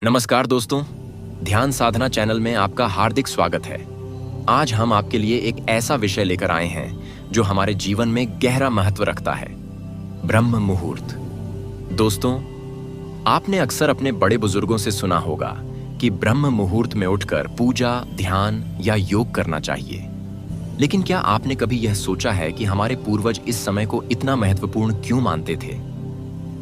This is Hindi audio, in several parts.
नमस्कार दोस्तों, ध्यान साधना चैनल में आपका हार्दिक स्वागत है। आज हम आपके लिए एक ऐसा विषय लेकर आए हैं जो हमारे जीवन में गहरा महत्व रखता है, ब्रह्म मुहूर्त। दोस्तों, आपने अक्सर अपने बड़े बुजुर्गों से सुना होगा कि ब्रह्म मुहूर्त में उठकर पूजा, ध्यान या योग करना चाहिए। लेकिन क्या आपने कभी यह सोचा है कि हमारे पूर्वज इस समय को इतना महत्वपूर्ण क्यों मानते थे?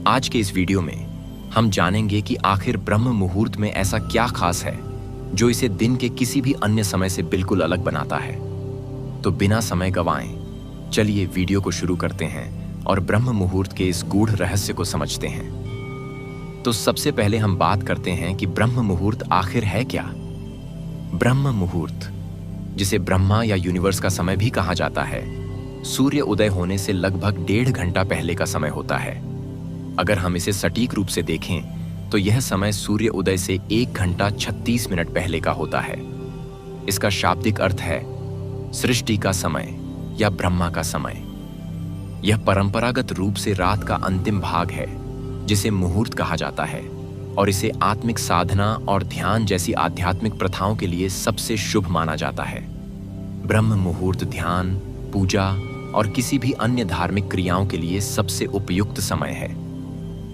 आज के इस वीडियो में हम जानेंगे कि आखिर ब्रह्म मुहूर्त में ऐसा क्या खास है जो इसे दिन के किसी भी अन्य समय से बिल्कुल अलग बनाता है। तो बिना समय गंवाएं, चलिए वीडियो को शुरू करते हैं और ब्रह्म मुहूर्त के इस गूढ़ रहस्य को समझते हैं। तो सबसे पहले हम बात करते हैं कि ब्रह्म मुहूर्त आखिर है क्या। ब्रह्म मुहूर्त, जिसे ब्रह्मा या यूनिवर्स का समय भी कहा जाता है, सूर्य उदय होने से लगभग 1.5 घंटा पहले का समय होता है। अगर हम इसे सटीक रूप से देखें तो यह समय सूर्य उदय से 1 घंटा 36 मिनट पहले का होता है। इसका शाब्दिक अर्थ है सृष्टि का समय या ब्रह्मा का समय। यह परंपरागत रूप से रात का अंतिम भाग है जिसे मुहूर्त कहा जाता है, और इसे आत्मिक साधना और ध्यान जैसी आध्यात्मिक प्रथाओं के लिए सबसे शुभ माना जाता है। ब्रह्म मुहूर्त ध्यान, पूजा और किसी भी अन्य धार्मिक क्रियाओं के लिए सबसे उपयुक्त समय है।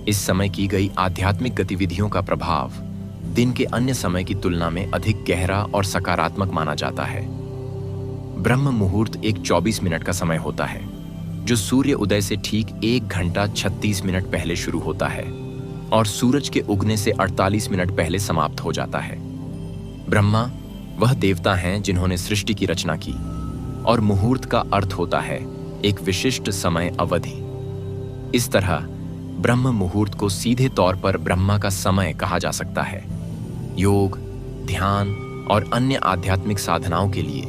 इस समय की गई आध्यात्मिक गतिविधियों का प्रभाव दिन के अन्य समय की तुलना में अधिक गहरा और सकारात्मक माना जाता है। ब्रह्म मुहूर्त एक 24 मिनट का समय होता है जो सूर्य उदय से ठीक 1 घंटा 36 मिनट पहले शुरू होता है और सूरज के उगने से 48 मिनट पहले समाप्त हो जाता है। ब्रह्मा वह देवता हैं जिन्होंने सृष्टि की रचना की, और मुहूर्त का अर्थ होता है एक विशिष्ट समय अवधि। इस तरह ब्रह्म मुहूर्त को सीधे तौर पर ब्रह्मा का समय कहा जा सकता है। योग, ध्यान और अन्य आध्यात्मिक साधनाओं के लिए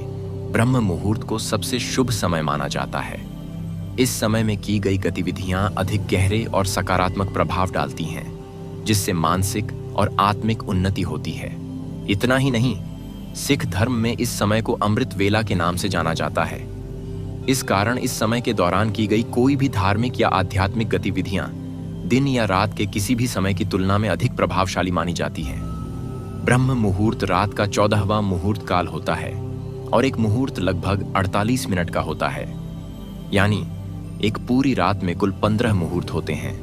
ब्रह्म मुहूर्त को सबसे शुभ समय माना जाता है। इस समय में की गई गतिविधियां अधिक गहरे और सकारात्मक प्रभाव डालती हैं, जिससे मानसिक और आत्मिक उन्नति होती है। इतना ही नहीं, सिख धर्म में इस समय को अमृत वेला के नाम से जाना जाता है। इस कारण इस समय के दौरान की गई कोई भी धार्मिक या आध्यात्मिक गतिविधियां दिन या रात के किसी भी समय की तुलना में अधिक प्रभावशाली मानी जाती हैं। ब्रह्म मुहूर्त रात का 14वां मुहूर्त काल होता है और एक मुहूर्त लगभग 48 मिनट का होता है। यानी एक पूरी रात में कुल 15 मुहूर्त होते हैं।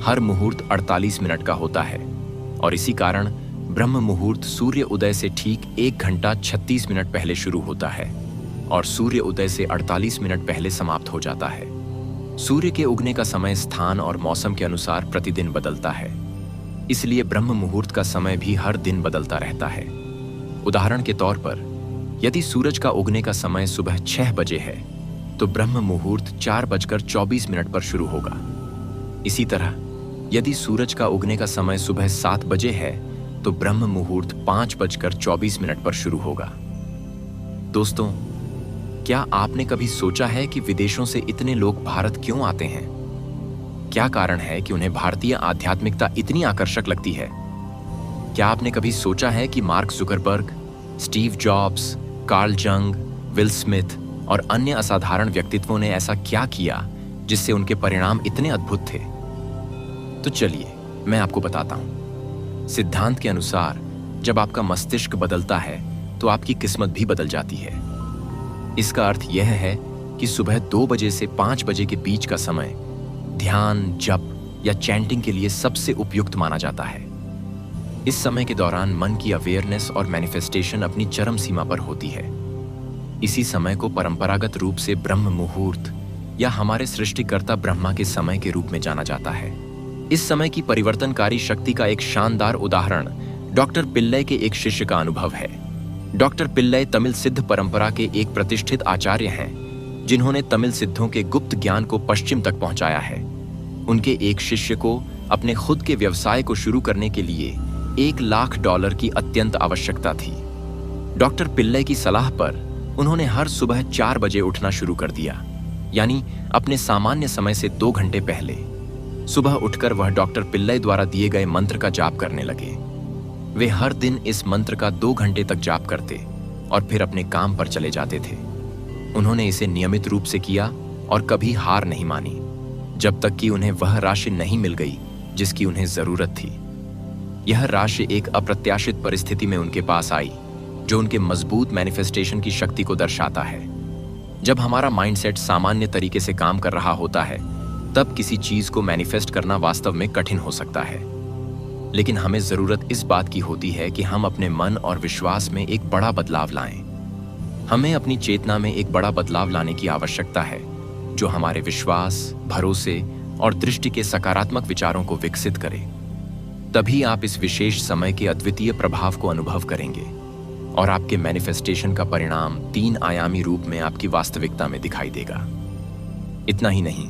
हर मुहूर्त 48 मिनट का होता है, और इसी कारण ब्रह्म मुहूर्त सूर्य उदय से ठीक 1 घंटा 36 मिनट पहले शुरू होता है और सूर्य उदय से 48 मिनट पहले समाप्त हो जाता है। सूर्य के उगने का समय स्थान और मौसम के अनुसार प्रतिदिन बदलता है, इसलिए ब्रह्म मुहूर्त का समय भी हर दिन बदलता रहता है। उदाहरण के तौर पर, यदि सूरज का उगने का समय सुबह 6 बजे है तो ब्रह्म मुहूर्त 4:24 पर शुरू होगा। इसी तरह यदि सूरज का उगने का समय सुबह 7 बजे है तो ब्रह्म मुहूर्त 5:24 पर शुरू होगा। दोस्तों, क्या आपने कभी सोचा है कि विदेशों से इतने लोग भारत क्यों आते हैं? क्या कारण है कि उन्हें भारतीय आध्यात्मिकता इतनी आकर्षक लगती है? क्या आपने कभी सोचा है कि mark Zuckerberg, Steve jobs, Karl जंग, विल स्मिथ और अन्य असाधारण व्यक्तित्वों ने ऐसा क्या किया जिससे उनके परिणाम इतने अद्भुत थे? तो चलिए मैं आपको बताता हूं। सिद्धांत के अनुसार जब आपका मस्तिष्क बदलता है तो आपकी किस्मत भी बदल जाती है। इसका अर्थ यह है कि सुबह 2 बजे से 5 बजे के बीच का समय ध्यान, जप या चैंटिंग के लिए सबसे उपयुक्त माना जाता है। इस समय के दौरान मन की अवेयरनेस और मैनिफेस्टेशन अपनी चरम सीमा पर होती है। इसी समय को परंपरागत रूप से ब्रह्म मुहूर्त या हमारे सृष्टिकर्ता ब्रह्मा के समय के रूप में जाना जाता है। इस समय की परिवर्तनकारी शक्ति का एक शानदार उदाहरण डॉक्टर पिल्लई के एक शिष्य का अनुभव है। डॉक्टर पिल्लई तमिल सिद्ध परंपरा के एक प्रतिष्ठित आचार्य हैं, जिन्होंने तमिल सिद्धों के गुप्त ज्ञान को पश्चिम तक पहुंचाया है। उनके एक शिष्य को अपने खुद के व्यवसाय को शुरू करने के लिए $1 लाख की अत्यंत आवश्यकता थी। डॉक्टर पिल्लई की सलाह पर उन्होंने हर सुबह 4 बजे उठना शुरू कर दिया, यानी अपने सामान्य समय से 2 घंटे पहले। सुबह उठकर वह डॉक्टर पिल्लई द्वारा दिए गए मंत्र का जाप करने लगे। वे हर दिन इस मंत्र का 2 घंटे तक जाप करते और फिर अपने काम पर चले जाते थे। उन्होंने इसे नियमित रूप से किया और कभी हार नहीं मानी, जब तक कि उन्हें वह राशि नहीं मिल गई जिसकी उन्हें जरूरत थी। यह राशि एक अप्रत्याशित परिस्थिति में उनके पास आई, जो उनके मजबूत मैनिफेस्टेशन की शक्ति को दर्शाता है। जब हमारा माइंडसेट सामान्य तरीके से काम कर रहा होता है, तब किसी चीज को मैनिफेस्ट करना वास्तव में कठिन हो सकता है। लेकिन हमें जरूरत इस बात की होती है कि हम अपने मन और विश्वास में एक बड़ा बदलाव लाएं। हमें अपनी चेतना में एक बड़ा बदलाव लाने की आवश्यकता है, जो हमारे विश्वास, भरोसे और दृष्टि के सकारात्मक विचारों को विकसित करे। तभी आप इस विशेष समय के अद्वितीय प्रभाव को अनुभव करेंगे और आपके मैनिफेस्टेशन का परिणाम 3 आयामी रूप में आपकी वास्तविकता में दिखाई देगा। इतना ही नहीं,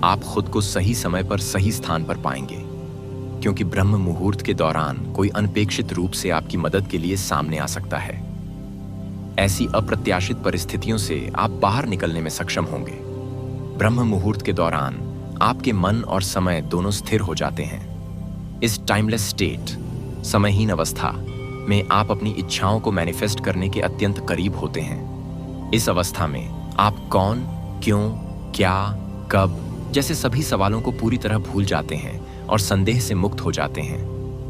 आप खुद को सही समय पर सही स्थान पर पाएंगे, क्योंकि ब्रह्म मुहूर्त के दौरान कोई अनपेक्षित रूप से आपकी मदद के लिए सामने आ सकता है। ऐसी अप्रत्याशित परिस्थितियों से आप बाहर निकलने में सक्षम होंगे। ब्रह्म मुहूर्त के दौरान आपके मन और समय दोनों स्थिर हो जाते हैं। इस टाइमलेस स्टेट, समयहीन अवस्था में आप अपनी इच्छाओं को मैनिफेस्ट करने के अत्यंत करीब होते हैं। इस अवस्था में आप कौन, क्यों, क्या, कब जैसे सभी सवालों को पूरी तरह भूल जाते हैं और संदेह से मुक्त हो जाते हैं।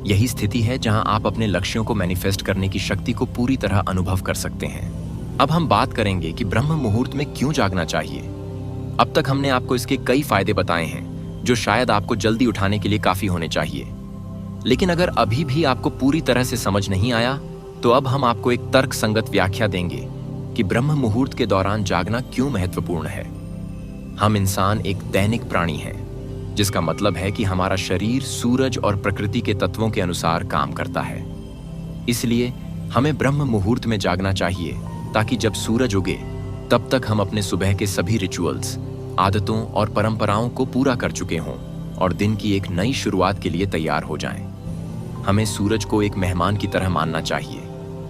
यही स्थिति है जहां आप अपने लक्ष्यों को मैनिफेस्ट करने की शक्ति को पूरी तरह अनुभव कर सकते हैं। अब हम बात करेंगे कि ब्रह्म मुहूर्त में क्यों जागना चाहिए। अब तक हमने आपको इसके कई फायदे बताए हैं, जो शायद आपको जल्दी उठाने के लिए काफी होने चाहिए। लेकिन अगर अभी भी आपको पूरी तरह से समझ नहीं आया, तो अब हम आपको एक तर्क संगत व्याख्या देंगे कि ब्रह्म मुहूर्त के दौरान जागना क्यों महत्वपूर्ण है। हम इंसान एक दैनिक प्राणी हैं, जिसका मतलब है कि हमारा शरीर सूरज और प्रकृति के तत्वों के अनुसार काम करता है। इसलिए हमें ब्रह्म मुहूर्त में जागना चाहिए, ताकि जब सूरज उगे तब तक हम अपने सुबह के सभी रिचुअल्स, आदतों और परंपराओं को पूरा कर चुके हों और दिन की एक नई शुरुआत के लिए तैयार हो जाएं। हमें सूरज को एक मेहमान की तरह मानना चाहिए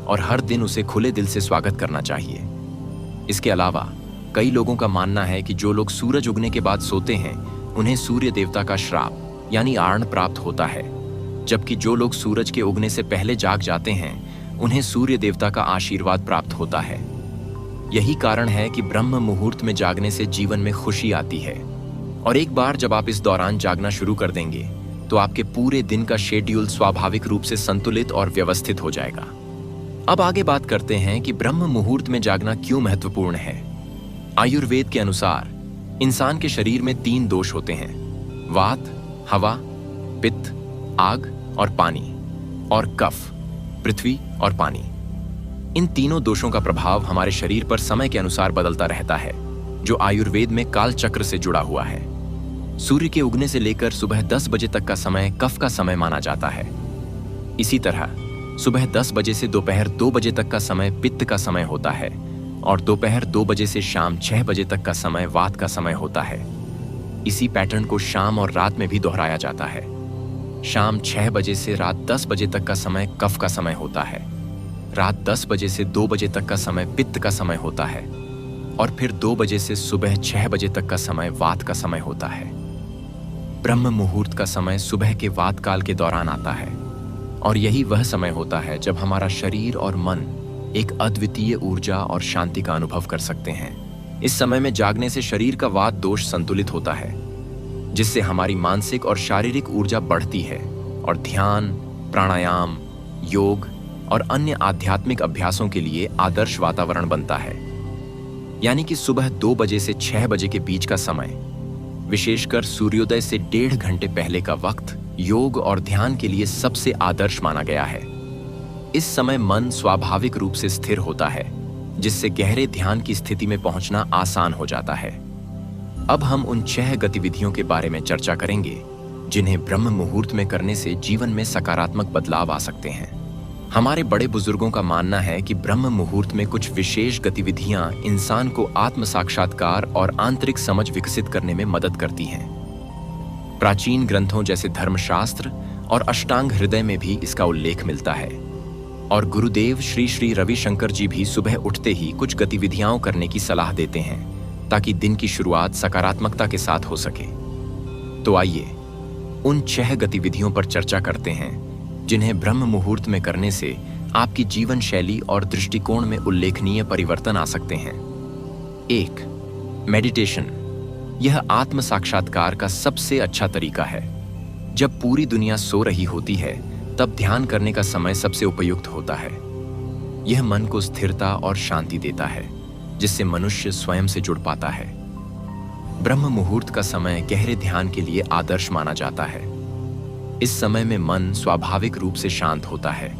और हर दिन उसे खुले दिल से स्वागत करना चाहिए। इसके अलावा कई लोगों का मानना है कि जो लोग सूरज उगने के बाद सोते हैं, उन्हें सूर्य देवता का श्राप यानी आर्ण प्राप्त होता है, जबकि जो लोग सूरज के उगने से पहले जाग जाते हैं, उन्हें सूर्य देवता का आशीर्वाद प्राप्त होता है। यही कारण है कि ब्रह्म मुहूर्त में जागने से जीवन में खुशी आती है। और एक बार जब आप इस दौरान जागना शुरू कर देंगे, तो आपके पूरे दिन का शेड्यूल स्वाभाविक रूप से संतुलित और व्यवस्थित हो जाएगा। अब आगे बात करते हैं कि ब्रह्म मुहूर्त में जागना क्यों महत्वपूर्ण है। आयुर्वेद के अनुसार इंसान के शरीर में 3 दोष होते हैं: वात, हवा, पित्त, आग और पानी, और कफ, पृथ्वी और पानी। इन तीनों दोषों का प्रभाव हमारे शरीर पर समय के अनुसार बदलता रहता है, जो आयुर्वेद में काल चक्र से जुड़ा हुआ है। सूर्य के उगने से लेकर सुबह 10 बजे तक का समय कफ का समय माना जाता है। इसी तरह सुबह 10 बजे से दोपहर 2 बजे तक का समय पित्त का समय होता है और दोपहर 2 बजे से शाम 6 बजे तक का समय वात का समय होता है। इसी पैटर्न को शाम और रात में भी दोहराया जाता है। शाम 6 बजे से रात 10 बजे तक का समय कफ का समय होता है, रात 10 बजे से 2 बजे तक का समय पित्त का समय होता है और फिर 2 बजे से सुबह 6 बजे तक का समय वात का समय होता है। ब्रह्म मुहूर्त का समय सुबह के वात काल के दौरान आता है और यही वह समय होता है जब हमारा शरीर और मन एक अद्वितीय ऊर्जा और शांति का अनुभव कर सकते हैं। इस समय में जागने से शरीर का वात दोष संतुलित होता है, जिससे हमारी मानसिक और शारीरिक ऊर्जा बढ़ती है और ध्यान, प्राणायाम, योग और अन्य आध्यात्मिक अभ्यासों के लिए आदर्श वातावरण बनता है। यानी कि सुबह 2 बजे से 6 बजे के बीच का समय, विशेषकर सूर्योदय से 1.5 घंटे पहले का वक्त, योग और ध्यान के लिए सबसे आदर्श माना गया है। इस समय मन स्वाभाविक रूप से स्थिर होता है, जिससे गहरे ध्यान की स्थिति में पहुंचना आसान हो जाता है। अब हम उन 6 गतिविधियों के बारे में चर्चा करेंगे, जिन्हें ब्रह्म मुहूर्त में करने से जीवन में सकारात्मक बदलाव आ सकते हैं। हमारे बड़े बुजुर्गों का मानना है कि ब्रह्म मुहूर्त में कुछ विशेष गतिविधियां इंसान को आत्म साक्षात्कार और आंतरिक समझ विकसित करने में मदद करती हैं। प्राचीन ग्रंथों जैसे धर्मशास्त्र और अष्टांग हृदय में भी इसका उल्लेख मिलता है और गुरुदेव श्री श्री रविशंकर जी भी सुबह उठते ही कुछ गतिविधियां करने की सलाह देते हैं, ताकि दिन की शुरुआत सकारात्मकता के साथ हो सके। तो आइए उन 6 गतिविधियों पर चर्चा करते हैं, जिन्हें ब्रह्म मुहूर्त में करने से आपकी जीवन शैली और दृष्टिकोण में उल्लेखनीय परिवर्तन आ सकते हैं। 1. मेडिटेशन। यह आत्म साक्षात्कार का सबसे अच्छा तरीका है। जब पूरी दुनिया सो रही होती है, तब ध्यान करने का समय सबसे उपयुक्त होता है। यह मन को स्थिरता और शांति देता है, जिससे मनुष्य स्वयं से जुड़ पाता है। ब्रह्म मुहूर्त का समय गहरे ध्यान के लिए आदर्श माना जाता है। इस समय में मन स्वाभाविक रूप से शांत होता है,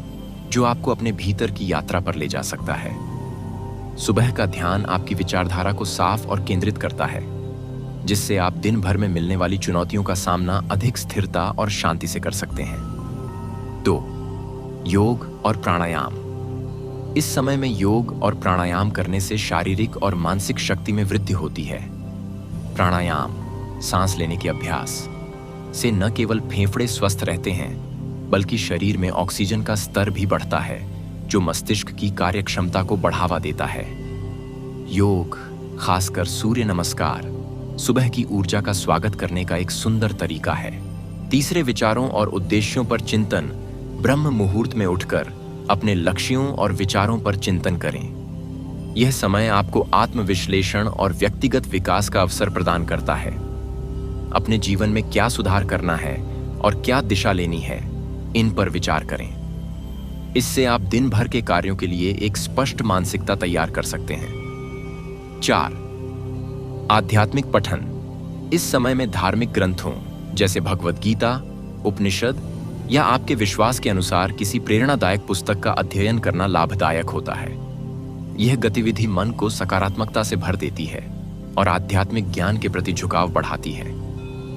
जो आपको अपने भीतर की यात्रा पर ले जा सकता है। सुबह का ध्यान आपकी विचारधारा को साफ और केंद्रित करता है, जिससे आप दिन भर में मिलने वाली चुनौतियों का सामना अधिक स्थिरता और शांति से कर सकते हैं। 2. योग और प्राणायाम। इस समय में योग और प्राणायाम करने से शारीरिक और मानसिक शक्ति में वृद्धि होती है। प्राणायाम, सांस लेने के अभ्यास से न केवल फेफड़े स्वस्थ रहते हैं, बल्कि शरीर में ऑक्सीजन का स्तर भी बढ़ता है, जो मस्तिष्क की कार्यक्षमता को बढ़ावा देता है। योग, खासकर सूर्य नमस्कार, सुबह की ऊर्जा का स्वागत करने का एक सुंदर तरीका है। तीसरे, विचारों और उद्देश्यों पर चिंतन। ब्रह्म मुहूर्त में उठकर अपने लक्ष्यों और विचारों पर चिंतन करें। यह समय आपको आत्मविश्लेषण और व्यक्तिगत विकास का अवसर प्रदान करता है। अपने जीवन में क्या सुधार करना है और क्या दिशा लेनी है, इन पर विचार करें। इससे आप दिन भर के कार्यों के लिए एक स्पष्ट मानसिकता तैयार कर सकते हैं। 4. आध्यात्मिक पठन। इस समय में धार्मिक ग्रंथों जैसे भगवद गीता, उपनिषद या आपके विश्वास के अनुसार किसी प्रेरणादायक पुस्तक का अध्ययन करना लाभदायक होता है। यह गतिविधि मन को सकारात्मकता से भर देती है और आध्यात्मिक ज्ञान के प्रति झुकाव बढ़ाती है,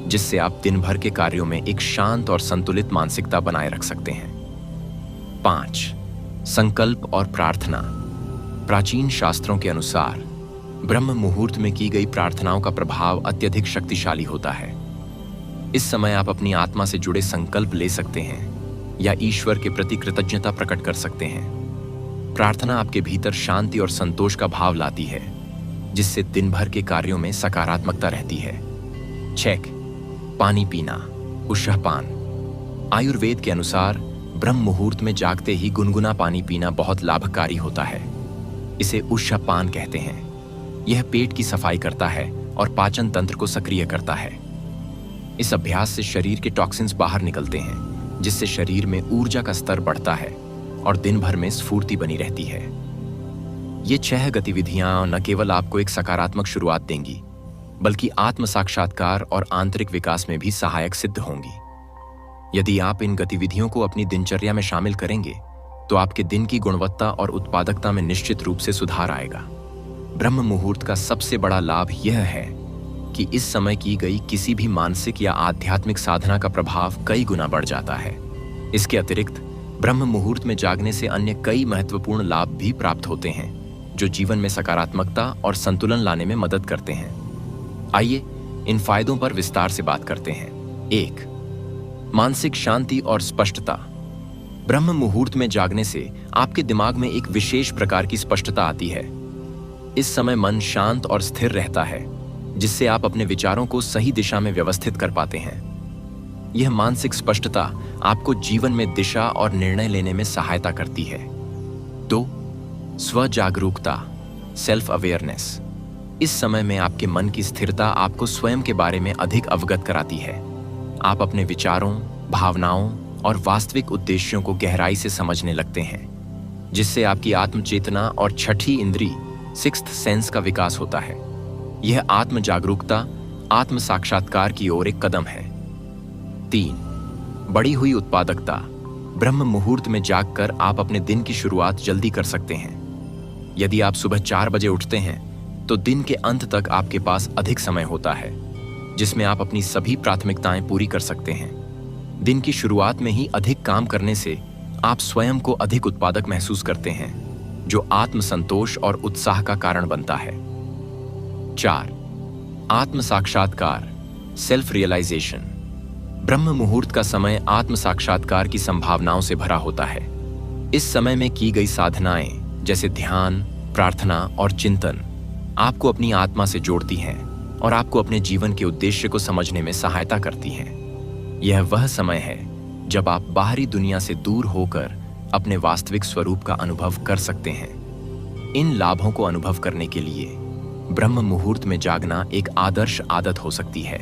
जिससे आप दिन भर के कार्यों में एक शांत और संतुलित मानसिकता बनाए रख सकते हैं। 5. संकल्प और प्रार्थना। प्राचीन शास्त्रों के अनुसार ब्रह्म मुहूर्त में की गई प्रार्थनाओं का प्रभाव अत्यधिक शक्तिशाली होता है। इस समय आप अपनी आत्मा से जुड़े संकल्प ले सकते हैं या ईश्वर के प्रति कृतज्ञता प्रकट कर सकते हैं। प्रार्थना आपके भीतर शांति और संतोष का भाव लाती है, जिससे दिन भर के कार्यों में सकारात्मकता रहती है। 6. पानी पीना, उष्णपान। आयुर्वेद के अनुसार ब्रह्म मुहूर्त में जागते ही गुनगुना पानी पीना बहुत लाभकारी होता है। इसे उष्णपान कहते हैं। यह पेट की सफाई करता है और पाचन तंत्र को सक्रिय करता है। इस अभ्यास से शरीर के टॉक्सिन्स बाहर निकलते हैं, जिससे शरीर में ऊर्जा का स्तर बढ़ता है और दिन भर में स्फूर्ति बनी रहती है। ये 6 गतिविधियां न केवल आपको एक सकारात्मक शुरुआत देंगी, बल्कि आत्म साक्षात्कार और आंतरिक विकास में भी सहायक सिद्ध होंगी। यदि आप इन गतिविधियों को अपनी दिनचर्या में शामिल करेंगे, तो आपके दिन की गुणवत्ता और उत्पादकता में निश्चित रूप से सुधार आएगा। ब्रह्म मुहूर्त का सबसे बड़ा लाभ यह है कि इस समय की गई किसी भी मानसिक या आध्यात्मिक साधना का प्रभाव कई गुना बढ़ जाता है। इसके अतिरिक्त ब्रह्म मुहूर्त में जागने से अन्य कई महत्वपूर्ण लाभ भी प्राप्त होते हैं, जो जीवन में सकारात्मकता और संतुलन लाने में मदद करते हैं। आइए इन फायदों पर विस्तार से बात करते हैं। 1. मानसिक शांति और स्पष्टता। ब्रह्म मुहूर्त में जागने से आपके दिमाग में एक विशेष प्रकार की स्पष्टता आती है। इस समय मन शांत और स्थिर रहता है, जिससे आप अपने विचारों को सही दिशा में व्यवस्थित कर पाते हैं। यह मानसिक स्पष्टता आपको जीवन में दिशा और निर्णय लेने में सहायता करती है। 2. स्व जागरूकता, सेल्फ अवेयरनेस। इस समय में आपके मन की स्थिरता आपको स्वयं के बारे में अधिक अवगत कराती है। आप अपने विचारों, भावनाओं और वास्तविक उद्देश्यों को गहराई से समझने लगते हैं, जिससे आपकी आत्मचेतना और छठी इंद्री, सिक्स्थ सेंस का विकास होता है। यह आत्म जागरूकता आत्म साक्षात्कार की ओर एक कदम है। 3. बढ़ी हुई उत्पादकता। ब्रह्म मुहूर्त में जागकर आप अपने दिन की शुरुआत जल्दी कर सकते हैं। यदि आप सुबह 4 बजे उठते हैं, तो दिन के अंत तक आपके पास अधिक समय होता है, जिसमें आप अपनी सभी प्राथमिकताएं पूरी कर सकते हैं। दिन की शुरुआत में ही अधिक काम करने से आप स्वयं को अधिक उत्पादक महसूस करते हैं, जो आत्मसंतोष और उत्साह का कारण बनता है। 4. आत्म साक्षात्कार, सेल्फ रियलाइजेशन। ब्रह्म मुहूर्त का समय आत्म साक्षात्कार की संभावनाओं से भरा होता है। इस समय में की गई साधनाएं जैसे ध्यान, प्रार्थना और चिंतन आपको अपनी आत्मा से जोड़ती हैं और आपको अपने जीवन के उद्देश्य को समझने में सहायता करती हैं। यह वह समय है जब आप बाहरी दुनिया से दूर होकर अपने वास्तविक स्वरूप का अनुभव कर सकते हैं। इन लाभों को अनुभव करने के लिए ब्रह्म मुहूर्त में जागना एक आदर्श आदत हो सकती है।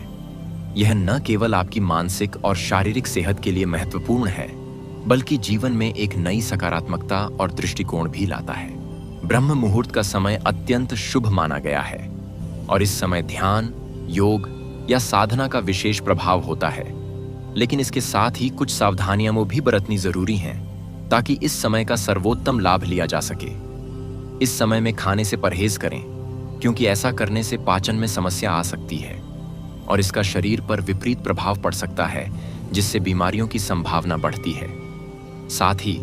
यह न केवल आपकी मानसिक और शारीरिक सेहत के लिए महत्वपूर्ण है, बल्कि जीवन में एक नई सकारात्मकता और दृष्टिकोण भी लाता है। ब्रह्म मुहूर्त का समय अत्यंत शुभ माना गया है और इस समय ध्यान, योग या साधना का विशेष प्रभाव होता है। लेकिन इसके साथ ही कुछ सावधानियां भी बरतनी जरूरी हैं ताकि इस समय का सर्वोत्तम लाभ लिया जा सके। इस समय में खाने से परहेज करें, क्योंकि ऐसा करने से पाचन में समस्या आ सकती है और इसका शरीर पर विपरीत प्रभाव पड़ सकता है, जिससे बीमारियों की संभावना बढ़ती है। साथ ही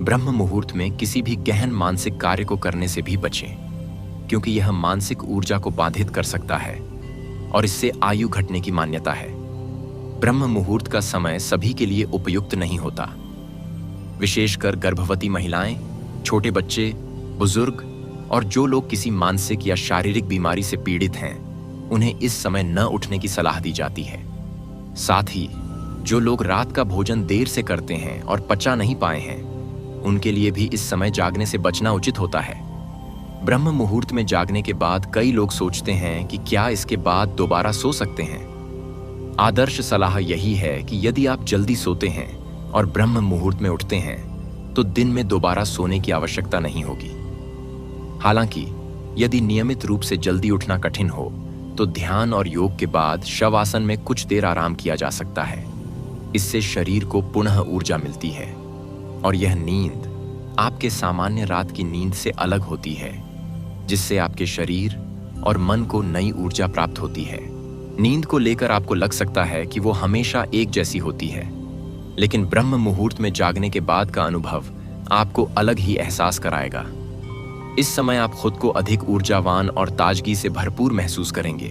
ब्रह्म मुहूर्त में किसी भी गहन मानसिक कार्य को करने से भी बचें, क्योंकि यह मानसिक ऊर्जा को बाधित कर सकता है और इससे आयु घटने की मान्यता है। ब्रह्म मुहूर्त का समय सभी के लिए उपयुक्त नहीं होता। विशेषकर गर्भवती महिलाएं, छोटे बच्चे, बुजुर्ग और जो लोग किसी मानसिक या शारीरिक बीमारी से पीड़ित हैं, उन्हें इस समय न उठने की सलाह दी जाती है। साथ ही जो लोग रात का भोजन देर से करते हैं और पचा नहीं पाए हैं, उनके लिए भी इस समय जागने से बचना उचित होता है। ब्रह्म मुहूर्त में जागने के बाद कई लोग सोचते हैं कि क्या इसके बाद दोबारा सो सकते हैं। आदर्श सलाह यही है कि यदि आप जल्दी सोते हैं और ब्रह्म मुहूर्त में उठते हैं, तो दिन में दोबारा सोने की आवश्यकता नहीं होगी। हालांकि यदि नियमित रूप से जल्दी उठना कठिन हो, तो ध्यान और योग के बाद शवासन में कुछ देर आराम किया जा सकता है। इससे शरीर को पुनः ऊर्जा मिलती है और यह नींद आपके सामान्य रात की नींद से अलग होती है, जिससे आपके शरीर और मन को नई ऊर्जा प्राप्त होती है। नींद को लेकर आपको लग सकता है कि वो हमेशा एक जैसी होती है, लेकिन ब्रह्म मुहूर्त में जागने के बाद का अनुभव आपको अलग ही एहसास कराएगा। इस समय आप खुद को अधिक ऊर्जावान और ताजगी से भरपूर महसूस करेंगे,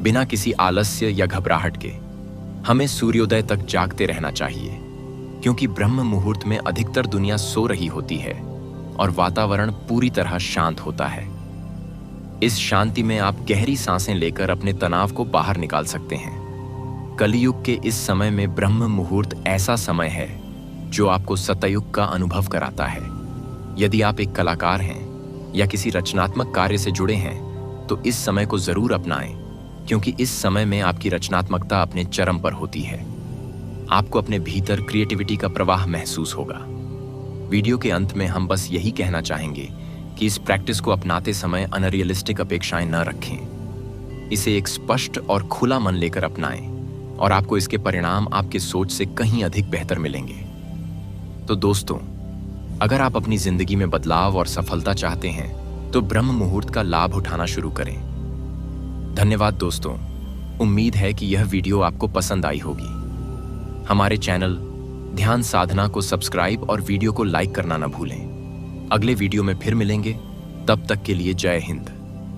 बिना किसी आलस्य या घबराहट के। हमें सूर्योदय तक जागते रहना चाहिए, क्योंकि ब्रह्म मुहूर्त में अधिकतर दुनिया सो रही होती है और वातावरण पूरी तरह शांत होता है। इस शांति में आप गहरी सांसें लेकर अपने तनाव को बाहर निकाल सकते हैं। कलियुग के इस समय में ब्रह्म मुहूर्त ऐसा समय है जो आपको सतयुग का अनुभव कराता है। यदि आप एक कलाकार हैं या किसी रचनात्मक कार्य से जुड़े हैं, तो इस समय को जरूर अपनाएं, क्योंकि इस समय में आपकी रचनात्मकता अपने चरम पर होती है। आपको अपने भीतर क्रिएटिविटी का प्रवाह महसूस होगा। वीडियो के अंत में हम बस यही कहना चाहेंगे कि इस प्रैक्टिस को अपनाते समय अनरियलिस्टिक अपेक्षाएं न रखें। इसे एक स्पष्ट और खुला मन लेकर अपनाएं और आपको इसके परिणाम आपके सोच से कहीं अधिक बेहतर मिलेंगे। तो दोस्तों, अगर आप अपनी जिंदगी में बदलाव और सफलता चाहते हैं, तो ब्रह्म मुहूर्त का लाभ उठाना शुरू करें। धन्यवाद दोस्तों, उम्मीद है कि यह वीडियो आपको पसंद आई होगी। हमारे चैनल ध्यान साधना को सब्सक्राइब और वीडियो को लाइक करना न भूलें। अगले वीडियो में फिर मिलेंगे, तब तक के लिए जय हिंद।